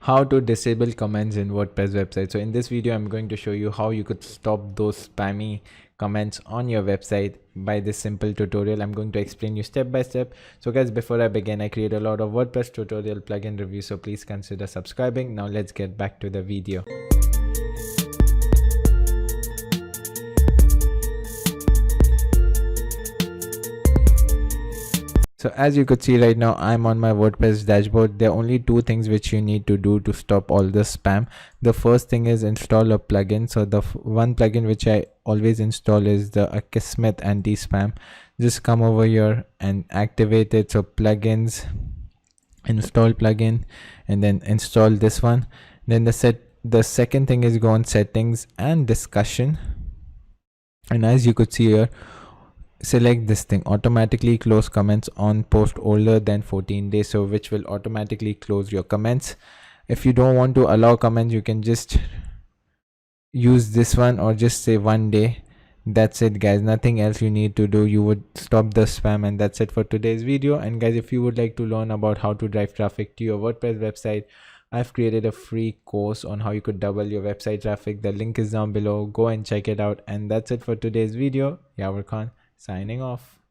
how to disable comments in WordPress website. So in this video, I'm going to show you how you could stop those spammy comments on your website by this simple tutorial. I'm going to explain you step by step. So guys, before I begin, I create a lot of WordPress tutorial plugin reviews, so please consider subscribing. Now let's get back to the video. So as you could see right now, I'm on my WordPress dashboard. There are only two things which you need to do to stop all the spam. The first thing is install a plugin. So the one plugin which I always install is the Akismet anti-spam. Just come over here and activate it. So plugins, install plugin, and then install this one. Then the second thing is go on settings and discussion. And as you could see here, select this thing, automatically close comments on post older than 14 days, so which will automatically close your comments. If you don't want to allow comments, you can just use this one or just say 1 day. That's it guys, nothing else you need to do. You would stop the spam, and that's it for today's video. And guys, if you would like to learn about how to drive traffic to your WordPress website, I've created a free course on how you could double your website traffic. The link is down below. Go and check it out. And that's it for today's video. Yavar Khan signing off.